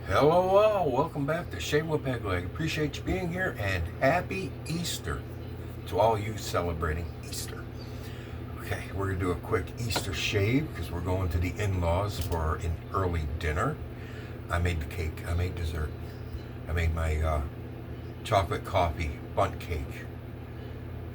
Hello all, welcome back to Shave with Peg Leg. Appreciate you being here and happy Easter to all you celebrating Easter. Okay, we're gonna do a quick Easter shave because we're going to the in-laws for an early dinner. I made the cake, I made dessert. I made my chocolate coffee bundt cake.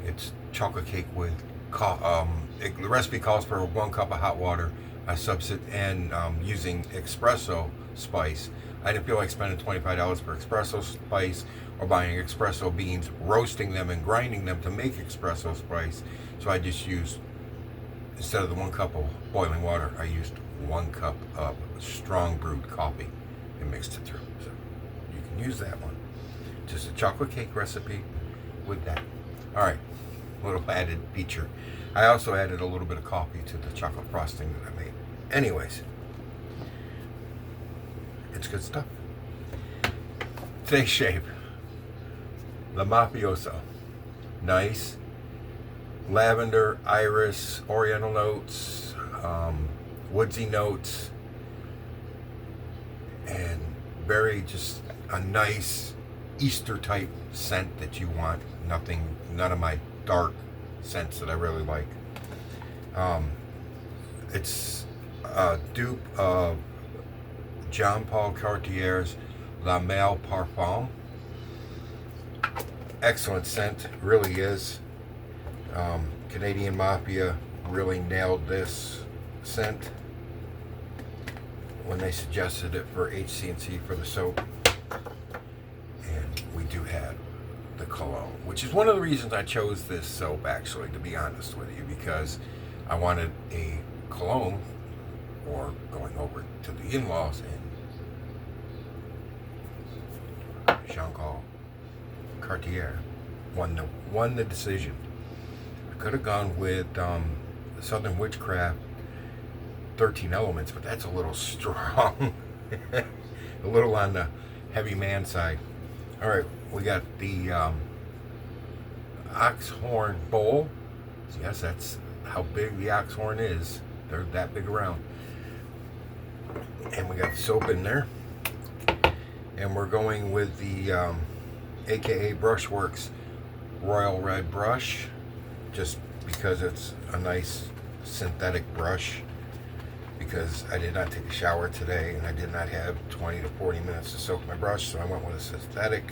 It's chocolate cake with, the recipe calls for 1 cup of hot water, a substitute, and using espresso spice. I didn't feel like spending $25 for espresso spice or buying espresso beans, roasting them and grinding them to make espresso spice. So I just used, instead of the 1 cup of boiling water, I used 1 cup of strong brewed coffee and mixed it through. So you can use that one. Just a chocolate cake recipe with that. All right, a little added feature. I also added a little bit of coffee to the chocolate frosting that I made. Anyways, it's good stuff. Today's shave, La Mafiosa. Nice lavender, iris, oriental notes, woodsy notes, and very just a nice Easter type scent that you want. None of my dark scents that I really like. It's a dupe of Jean Paul Gaultier's La Male Parfum. Excellent scent, really is. Canadian Mafia really nailed this scent when they suggested it for HC&C for the soap. And we do have the cologne, which is one of the reasons I chose this soap, actually, to be honest with you, because I wanted a cologne or going over to the in-laws, and Jean Paul Gaultier won the decision. I could have gone with Southern Witchcraft 13 Elements, but that's a little strong. A little on the heavy man side. All right, we got the ox horn bowl. Yes, that's how big the ox horn is. They're that big around. And we got soap in there. And we're going with the AKA Brushworx Royal Red brush, just because it's a nice synthetic brush, because I did not take a shower today and I did not have 20 to 40 minutes to soak my brush, so I went with a synthetic.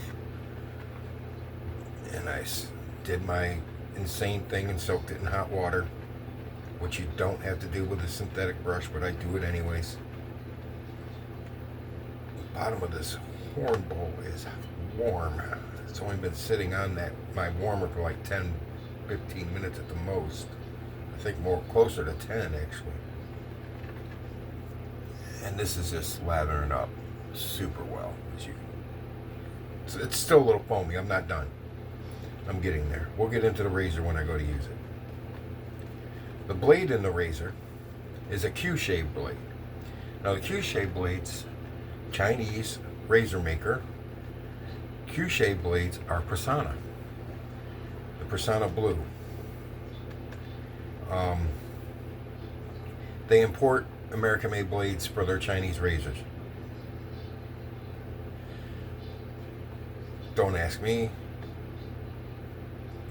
And I did my insane thing and soaked it in hot water, which you don't have to do with a synthetic brush, but I do it anyways. The bottom of this horn bowl is warm. It's only been sitting on my warmer for like 10-15 minutes at the most. I think more closer to 10 actually. And this is just lathering up super well. It's still a little foamy. I'm not done. I'm getting there. We'll get into the razor when I go to use it. The blade in the razor is a Q-shave blade. Now the Q-shave blades, Chinese razor maker. Q-shave blades are Persona. The Persona Blue. They import American-made blades for their Chinese razors. Don't ask me.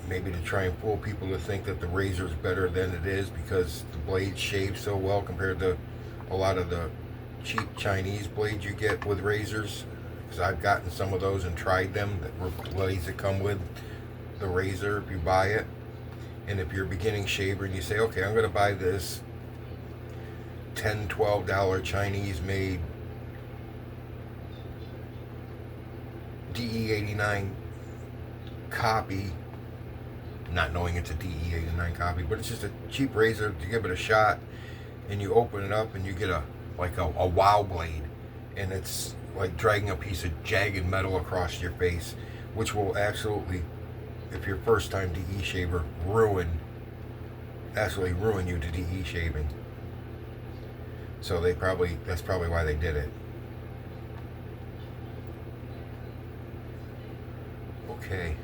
Maybe to try and fool people to think that the razor is better than it is because the blades shave so well compared to a lot of the cheap Chinese blades you get with razors. Because I've gotten some of those and tried them, that blades that come with the razor if you buy it. And if you're a beginning shaver and you say, okay, I'm going to buy this $10, $12 Chinese made DE89 copy, not knowing it's a DE89 copy, but it's just a cheap razor to give it a shot, and you open it up and you get a wow blade, and it's like dragging a piece of jagged metal across your face, which will absolutely, if you're first time DE shaver, absolutely ruin you to DE shaving. So that's probably why they did it. Okay,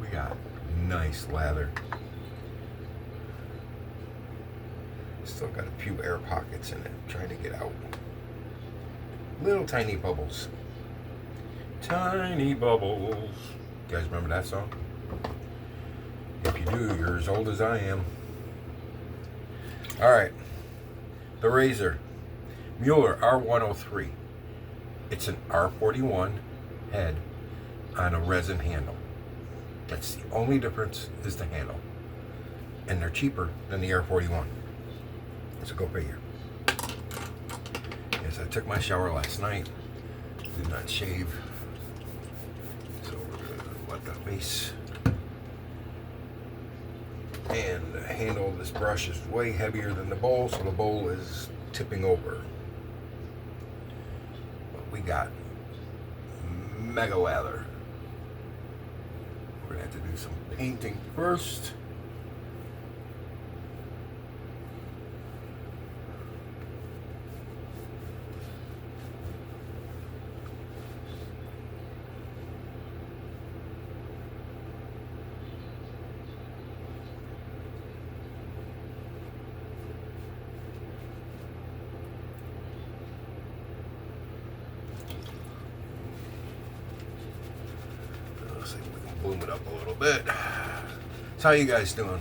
we got nice lather. Still got a few air pockets in it, trying to get out. Little tiny bubbles. Tiny bubbles. You guys remember that song? If you do, you're as old as I am. Alright. The razor. Muhle R103. It's an R41 head on a resin handle. That's the only difference, is the handle. And they're cheaper than the R41. So go figure. Yes, I took my shower last night. Did not shave. So we're gonna let the face. And the handle of this brush is way heavier than the bowl, so the bowl is tipping over. But we got mega lather. We're gonna have to do some painting first. Bloom it up a little bit. So how you guys doing?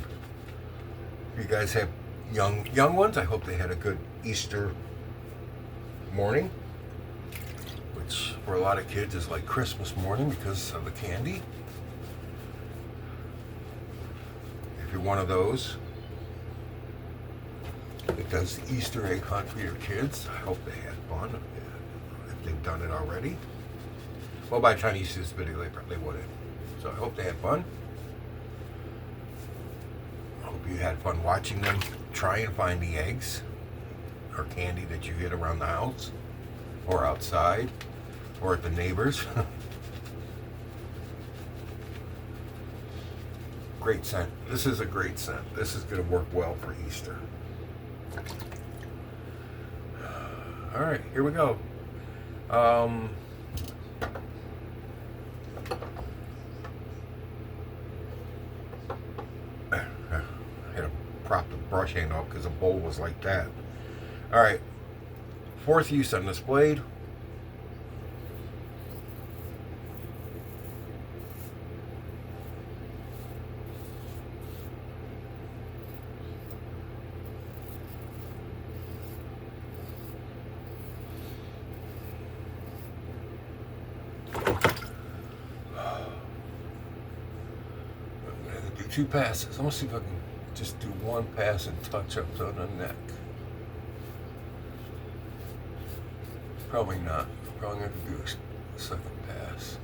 You guys have young ones? I hope they had a good Easter morning, which for a lot of kids is like Christmas morning because of the candy. If you're one of those that does the Easter egg hunt for your kids, I hope they had fun. If they've done it already, well, by the time you see this video, they probably wouldn't. So I hope they had fun. I hope you had fun watching them try and find the eggs or candy that you hid around the house or outside or at the neighbors. Great scent. This is a great scent. This is going to work well for Easter. All right, here we go. Prop the brush handle up because the bowl was like that. All right, fourth use on this blade. I'm gonna do 2 passes. I'm gonna see if I can just do 1 pass and touch up on the neck. Probably not. Probably going to do a second pass.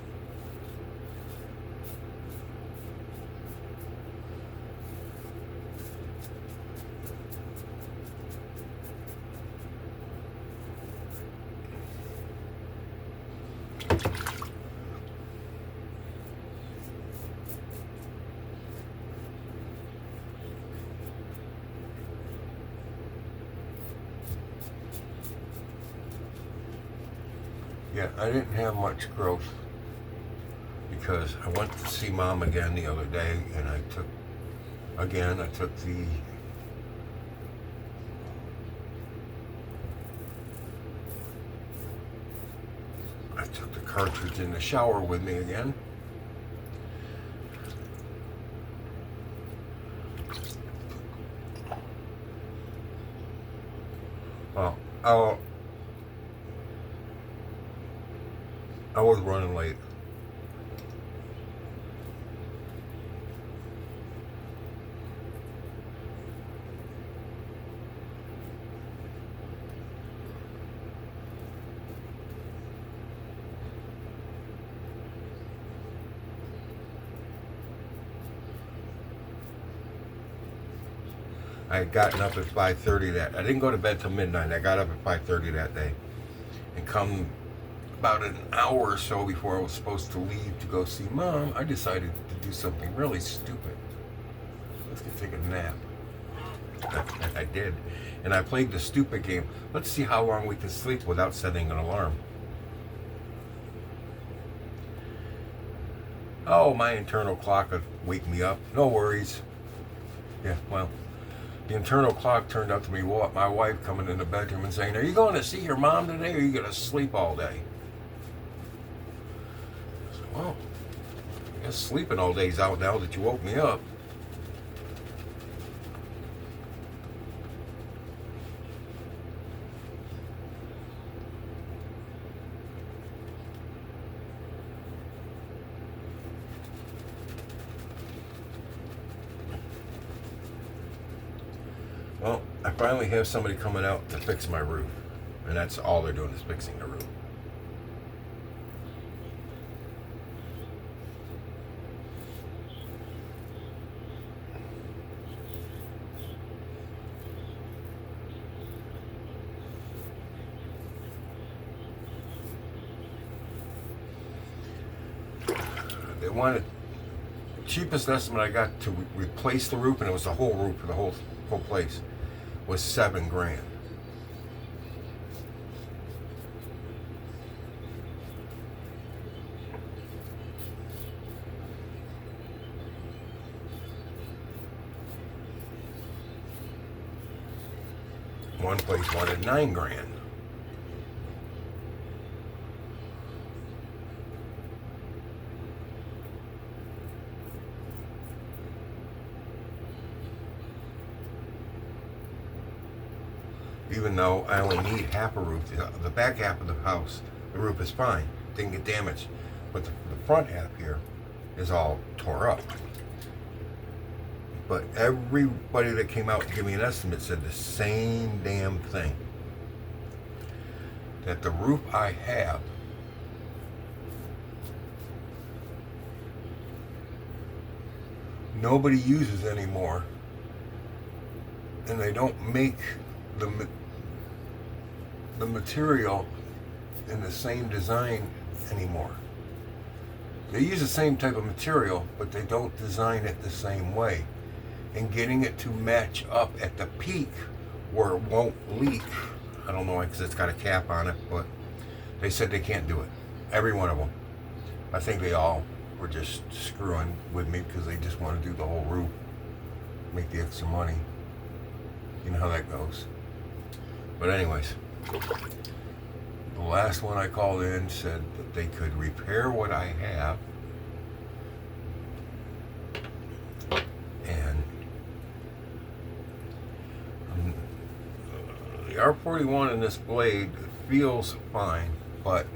Yeah, I didn't have much growth because I went to see Mom again the other day, and I took the cartridge in the shower with me again. Well, I was running late. I had gotten up at 5:30 I didn't go to bed till midnight. I got up at 5:30 that day. And come about an hour or so before I was supposed to leave to go see Mom, I decided to do something really stupid. Let's go take a nap. I did. And I played the stupid game. Let's see how long we can sleep without setting an alarm. Oh, my internal clock would wake me up. No worries. Yeah, well, The internal clock turned out to be what? My wife coming in the bedroom and saying, "Are you going to see your mom today, or are you going to sleep all day?" I said, "Well, I guess sleeping all day's out now that you woke me up." Well, I finally have somebody coming out to fix my roof. And that's all they're doing is fixing the roof. They wanted, cheapest estimate I got to replace the roof, and it was the whole roof for the whole place, was $7,000. One place wanted $9,000. Even though I only need half a roof, the back half of the house, the roof is fine, didn't get damaged, but the front half here is all tore up. But everybody that came out to give me an estimate said the same damn thing, that the roof I have nobody uses anymore, and they don't make the material in the same design anymore. They use the same type of material, but they don't design it the same way. And getting it to match up at the peak where it won't leak, I don't know, because it's got a cap on it, but they said they can't do it. Every one of them. I think they all were just screwing with me because they just want to do the whole roof, make the extra money. You know how that goes. But anyways, the last one I called in said that they could repair what I have, and the R41 in this blade feels fine, but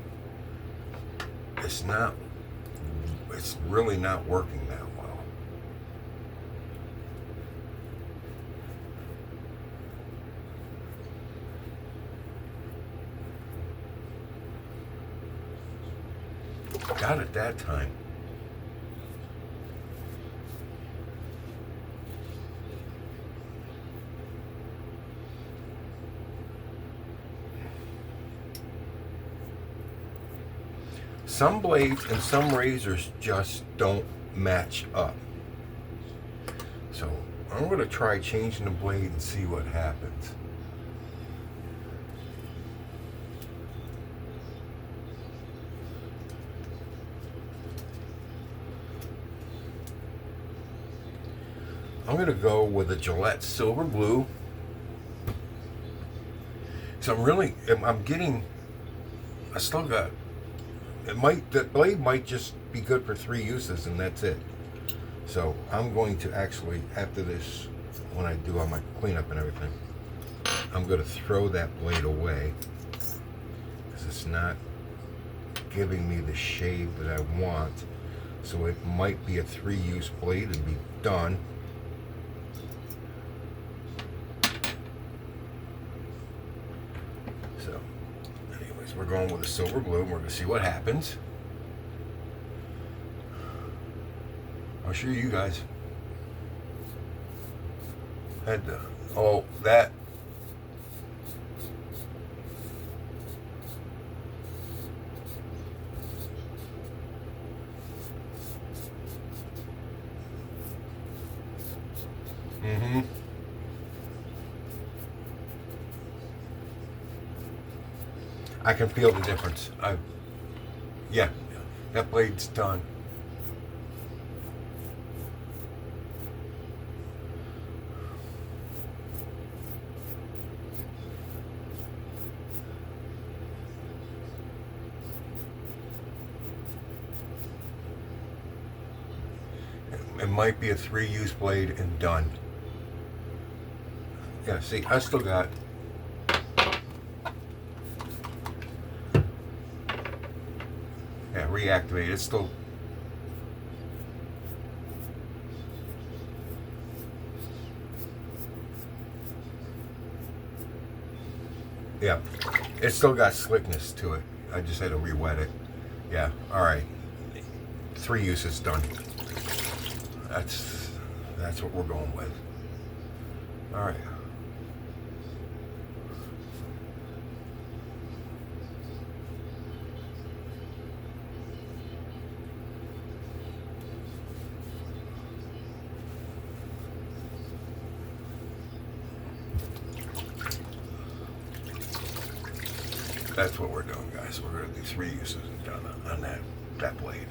it's really not working that well. Got it that time. Some blades and some razors just don't match up. So I'm going to try changing the blade and see what happens. I'm going to go with a Gillette Silver Blue. So I'm getting, I still got, the blade might just be good for 3 uses and that's it. So I'm going to actually, after this, when I do all my cleanup and everything, I'm going to throw that blade away because it's not giving me the shave that I want. So it might be a 3-use blade and be done. So, anyways, we're going with a Silver Blue and we're going to see what happens. I'll show you guys. Had to, oh, that. Mm-hmm. I can feel the difference. Yeah, that blade's done. might be a 3-use blade and done. Yeah, see, I still got reactivate. It's still it's still got slickness to it. I just had to re-wet it. Yeah, all right. 3 uses done. That's what we're going with. All right. That's what we're doing, guys. We're going to do 3 uses and done on that blade.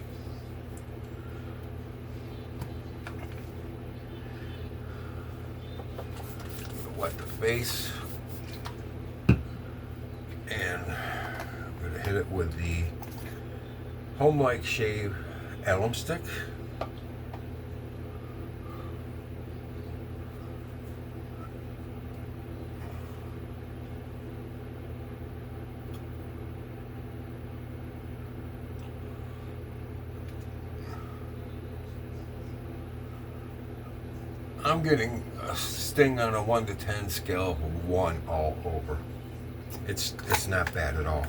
I'm going to wet the face, and I'm going to hit it with the HomeLike Shave alum stick. I'm getting a sting on a 1 to 10 scale of 1 all over. It's not bad at all.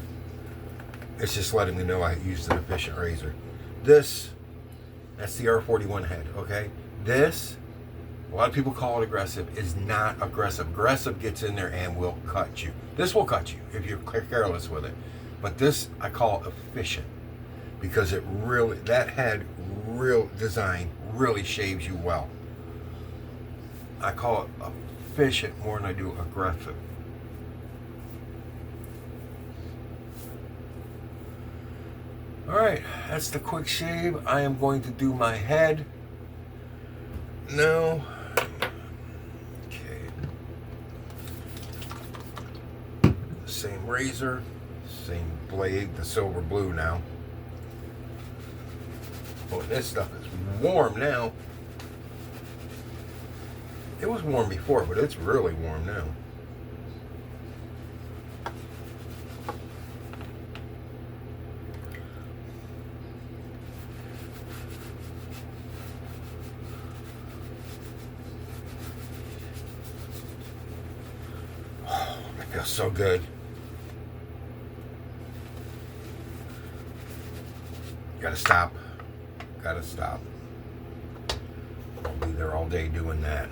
It's just letting me know I used an efficient razor. That's the R41 head, okay? This, a lot of people call it aggressive, is not aggressive. Aggressive gets in there and will cut you. This will cut you if you're careless with it. But this, I call efficient, because it really, that head, real design, really shaves you well. I call it efficient more than I do aggressive. Alright, that's the quick shave. I am going to do my head now. Okay. Same razor, same blade, the silver blue now. Oh, this stuff is warm now. It was warm before, but it's really warm now. Oh, it feels so good. Gotta stop. Gotta stop. I'll be there all day doing that.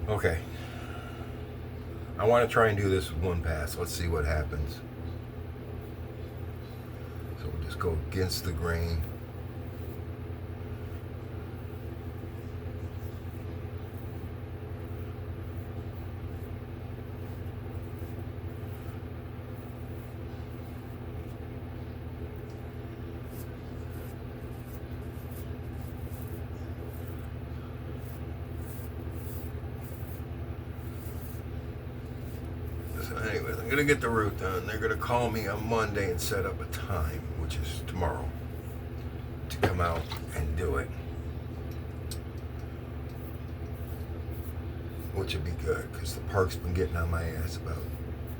Okay, I want to try and do this with one pass. Let's see what happens. So we'll just go against the grain. Anyways, I'm gonna get the root done. They're gonna call me on Monday and set up a time, which is tomorrow, to come out and do it, which would be good because the park's been getting on my ass about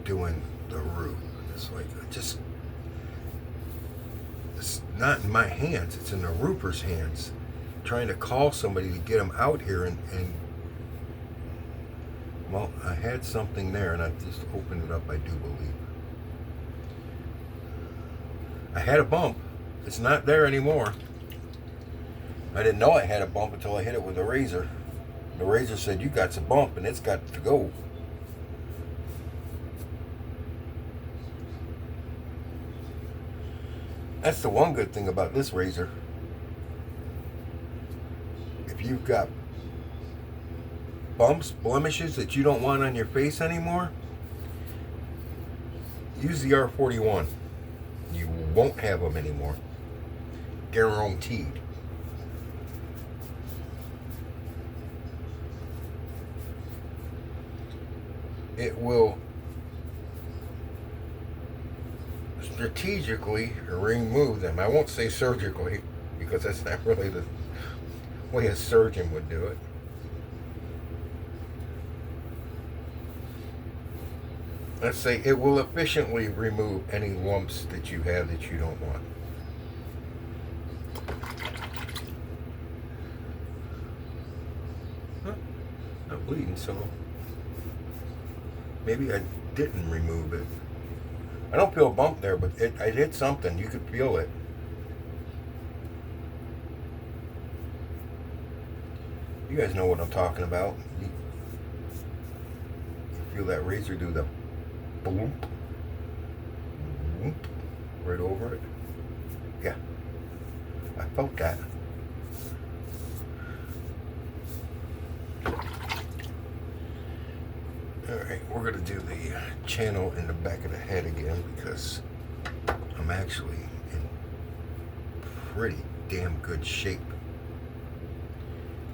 doing the root. It's like, it's not in my hands, it's in the roofer's hands, trying to call somebody to get them out here and well, I had something there, and I just opened it up, I do believe. I had a bump. It's not there anymore. I didn't know I had a bump until I hit it with a razor. The razor said, you got some bump, and it's got to go. That's the one good thing about this razor. If you've got bumps, blemishes that you don't want on your face anymore, use the R41. You won't have them anymore. Guaranteed. It will strategically remove them. I won't say surgically, because that's not really the way a surgeon would do it. Let's say it will efficiently remove any lumps that you have that you don't want. Huh? Not bleeding, so maybe I didn't remove it. I don't feel a bump there, but I did something. You could feel it. You guys know what I'm talking about. You feel that razor do the boom, boom, right over it. Yeah, I felt that. Alright, we're going to do the channel in the back of the head again because I'm actually in pretty damn good shape.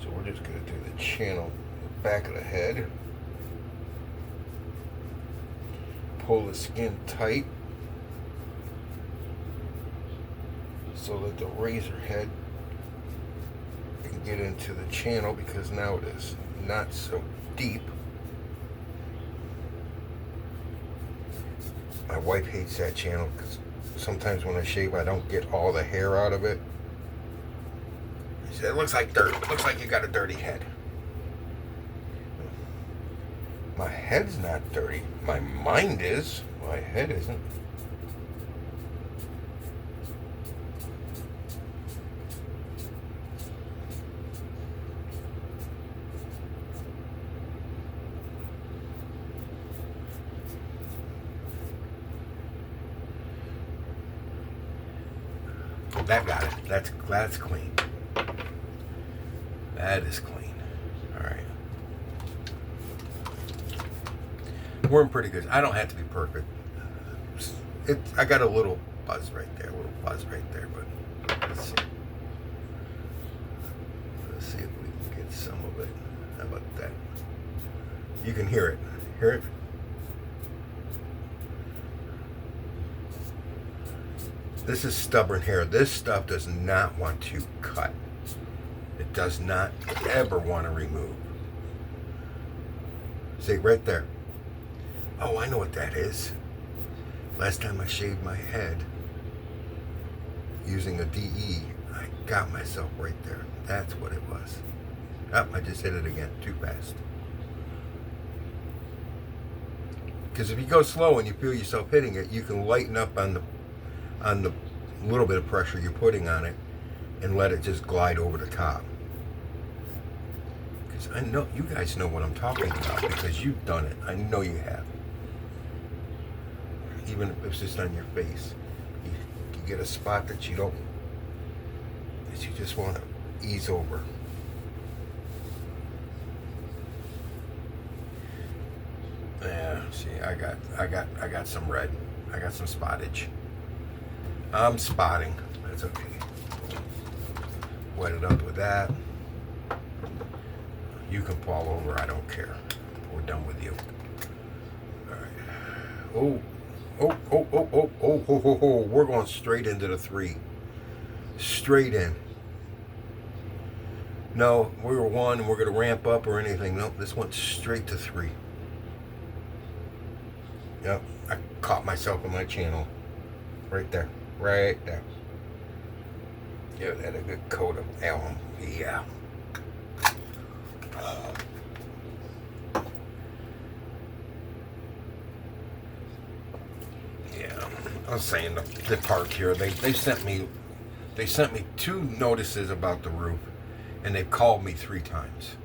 So we're just going to do the channel in the back of the head. Pull the skin tight so that the razor head can get into the channel, because now it is not so deep. My wife hates that channel because sometimes when I shave I don't get all the hair out of it. She said, it looks like dirt. It looks like you got a dirty head. My head's not dirty. My mind is. My head isn't. That got it. That's clean. That is clean. All right. We're in pretty good. I don't have to be perfect. I got a little buzz right there, but let's see. Let's see if we can get some of it. How about that? You can hear it. Hear it? This is stubborn hair. This stuff does not want to cut. It does not ever want to remove. See, right there. Oh, I know what that is. Last time I shaved my head using a DE, I got myself right there. That's what it was. Oh, I just hit it again. Too fast. Because if you go slow and you feel yourself hitting it, you can lighten up on the little bit of pressure you're putting on it and let it just glide over the top. Because I know you guys know what I'm talking about because you've done it. I know you have. Even if it's just on your face, you get a spot that you just want to ease over. Yeah, see, I got some red. I got some spottage. I'm spotting. That's okay. Wet it up with that. You can fall over. I don't care. We're done with you. All right. Oh. We're going straight into the 3. Straight in. No, we were 1 and we're going to ramp up or anything. Nope, this went straight to 3. Yep, I caught myself in my channel. Right there. Right there. Give that a good coat of alum. Yeah. I was saying the park here. They sent me 2 notices about the roof, and they've called me 3 times.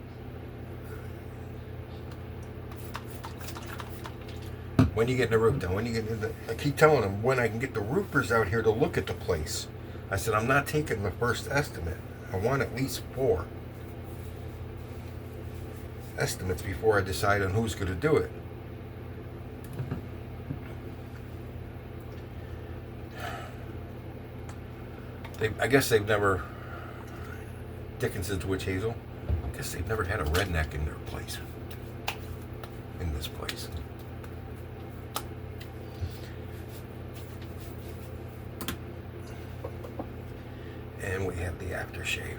When you getting the roof done? When you get I keep telling them when I can get the roofers out here to look at the place. I said I'm not taking the first estimate. I want at least 4 estimates before I decide on who's going to do it. I guess they've never, DIckinson's Witch Hazel, I guess they've never had a redneck in their place, in this place. And then we have the aftershave.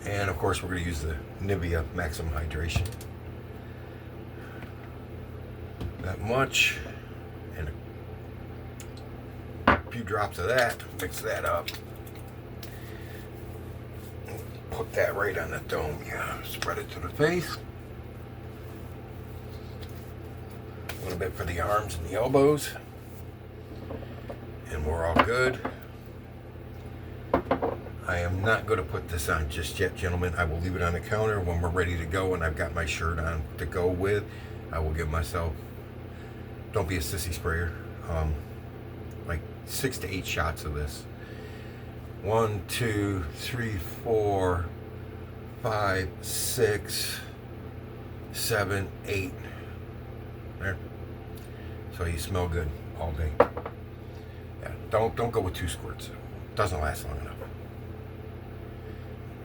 And of course, we're going to use the Nivea Maximum Hydration. That much. And a few drops of that. Mix that up. Put that right on the dome. Yeah, spread it to the face. A little bit for the arms and the elbows. And we're all good. I am not going to put this on just yet, gentlemen. I will leave it on the counter when we're ready to go and I've got my shirt on to go with. I will give myself, don't be a sissy sprayer, like 6 to 8 shots of this. 1, 2, 3, 4, 5, 6, 7, 8. There. So you smell good all day. Yeah, don't go with 2 squirts. It doesn't last long enough.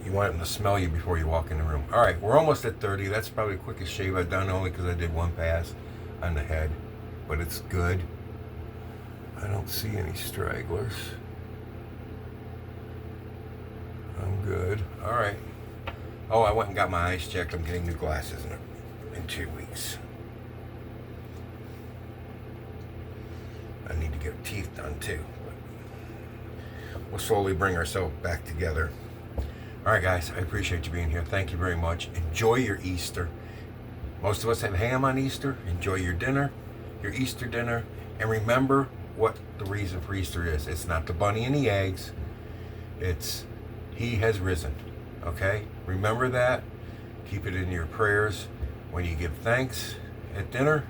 You want them to smell you before you walk in the room. All right, we're almost at 30. That's probably the quickest shave I've done, only because I did 1 pass on the head. But it's good. I don't see any stragglers. I'm good. All right. Oh, I went and got my eyes checked. I'm getting new glasses in 2 weeks. I need to get teeth done too. But we'll slowly bring ourselves back together. All right, guys, I appreciate you being here. Thank you very much. Enjoy your Easter. Most of us have ham on Easter. Enjoy your dinner, your Easter dinner. And remember what the reason for Easter is. It's not the bunny and the eggs. It's He has risen. Okay? Remember that. Keep it in your prayers when you give thanks at dinner.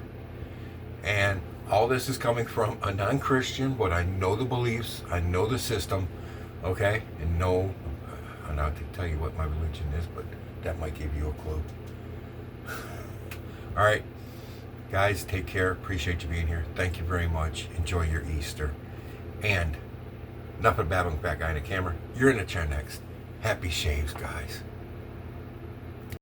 And all this is coming from a non-Christian, but I know the beliefs. I know the system. Okay? And know... I'm not to tell you what my religion is, but that might give you a clue. All right, guys, take care. Appreciate you being here. Thank you very much. Enjoy your Easter. And enough of battling with that guy in the camera. You're in the chair next. Happy shaves, guys.